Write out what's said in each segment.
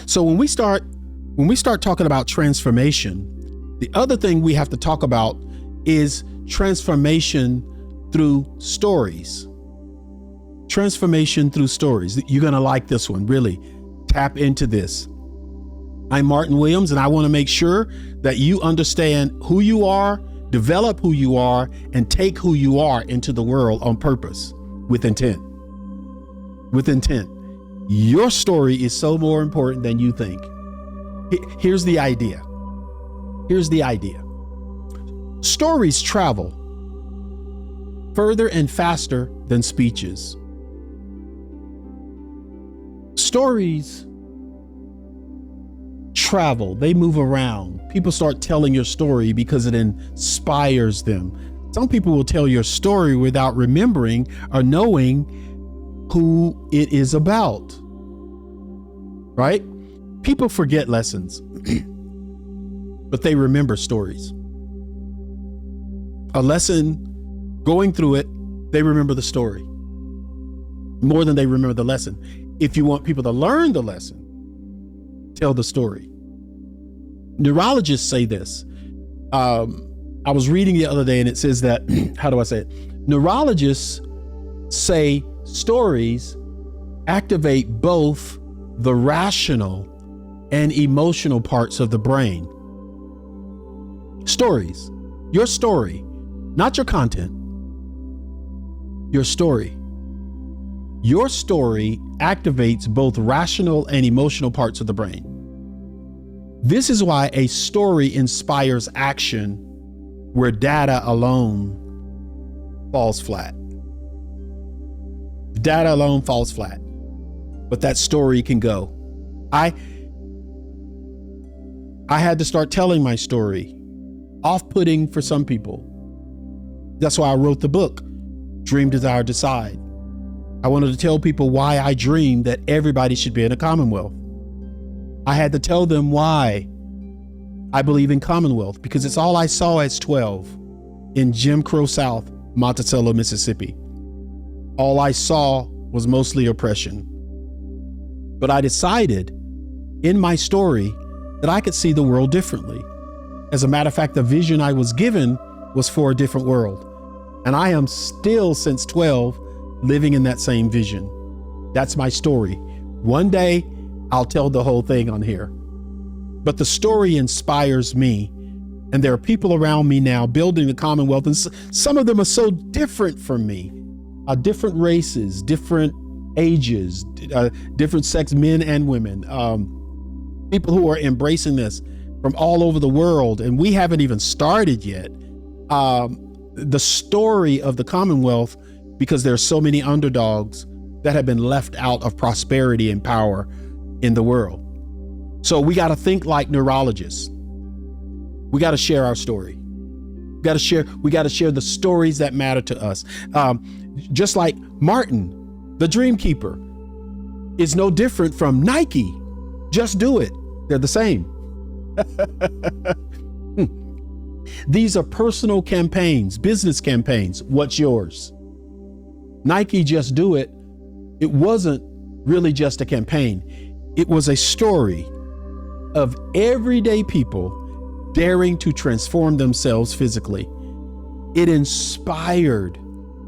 So when we start talking about transformation, the other thing we have to talk about is transformation through stories. Transformation through stories. You're going to like this one. Really tap into this. I'm Martin Williams, and I want to make sure that you understand who you are, develop who you are, and take who you are into the world on purpose, with intent. With intent. Your story is so more important than you think. Here's the idea. Stories travel further and faster than speeches. Stories travel, they move around. People start telling your story because it inspires them. Some people will tell your story without remembering or knowing who it is about, right? People forget lessons, but they remember stories. A lesson, going through it, they remember the story more than they remember the lesson. If you want people to learn the lesson, tell the story. Neurologists say this. I was reading the other day and it says that, how do I say it? Neurologists say stories activate both the rational and emotional parts of the brain. Stories, your story, not your content, your story. Your story activates both rational and emotional parts of the brain. This is why a story inspires action where data alone falls flat. Data alone falls flat, but that story can go. I had to start telling my story, off-putting for some people. That's why I wrote the book, Dream, Desire, Decide. I wanted to tell people why I dreamed that everybody should be in a Commonwealth. I had to tell them why I believe in Commonwealth, because it's all I saw as 12 in Jim Crow South, Monticello, Mississippi. All I saw was mostly oppression. But I decided in my story that I could see the world differently. As a matter of fact, the vision I was given was for a different world. And I am still, since 12, living in that same vision. That's my story. One day, I'll tell the whole thing on here. But the story inspires me. And there are people around me now building the Commonwealth. And some of them are so different from me. Different races, different ages, different sex, men and women. People who are embracing this from all over the world. And we haven't even started yet. The story of the Commonwealth, because there are so many underdogs that have been left out of prosperity and power in the world. So we got to think like neurologists. We got to share our story. We got to share the stories that matter to us. Just like Martin, the Dreamkeeper, is no different from Nike. Just do it. They're the same. These are personal campaigns, business campaigns. What's yours? Nike, Just Do It. It wasn't really just a campaign. It was a story of everyday people daring to transform themselves physically. It inspired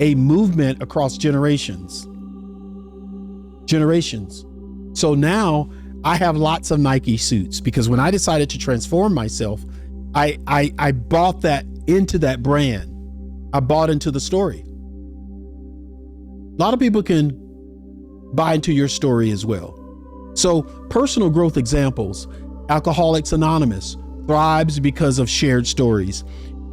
a movement across generations. So now I have lots of Nike suits because when I decided to transform myself, I bought that into that brand. I bought into the story. A lot of people can buy into your story as well. So personal growth examples: Alcoholics Anonymous thrives because of shared stories.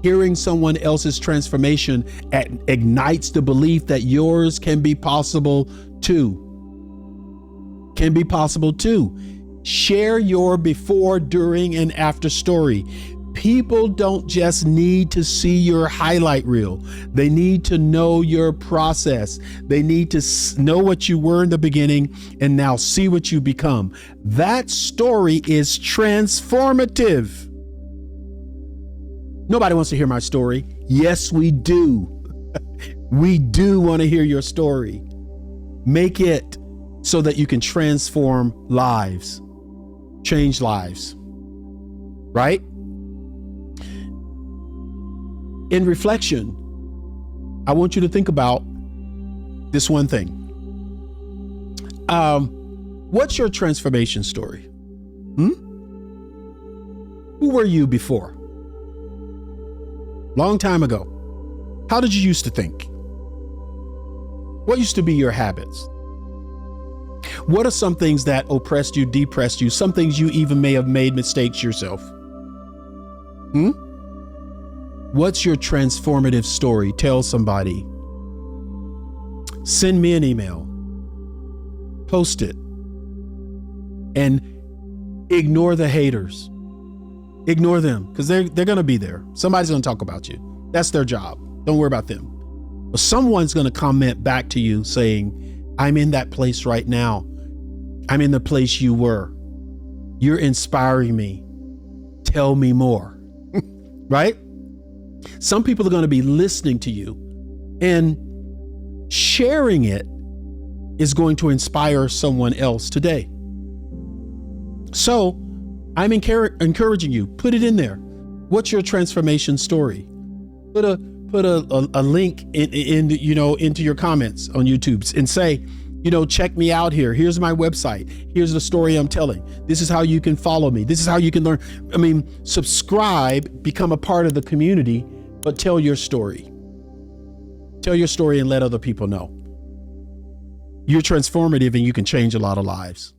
Hearing someone else's transformation ignites the belief that yours can be possible too. Share your before, during, and after story. People don't just need to see your highlight reel. They need to know your process. They need to know what you were in the beginning and now see what you become. That story is transformative. Nobody wants to hear my story. Yes, we do. We do want to hear your story. Make it so that you can transform lives. change lives, right? In reflection, I want you to think about this one thing. What's your transformation story? Who were you before? Long time ago. How did you used to think? What used to be your habits? What are some things that oppressed you, depressed you, some things you even may have made mistakes yourself? What's your transformative story? Tell somebody. Send me an email. Post it. And ignore the haters. Ignore them, because they're going to be there. Somebody's going to talk about you. That's their job. Don't worry about them. But someone's going to comment back to you saying, I'm in that place right now. I'm in the place you were. You're inspiring me. Tell me more. Right? Some people are going to be listening to you, and sharing it is going to inspire someone else today. So I'm encouraging you, put it in there. What's your transformation story? Put a link into your comments on YouTube and say, check me out here. Here's my website. Here's the story I'm telling. This is how you can follow me. This is how you can learn. Subscribe, become a part of the community, but tell your story. Tell your story and let other people know. You're transformative and you can change a lot of lives.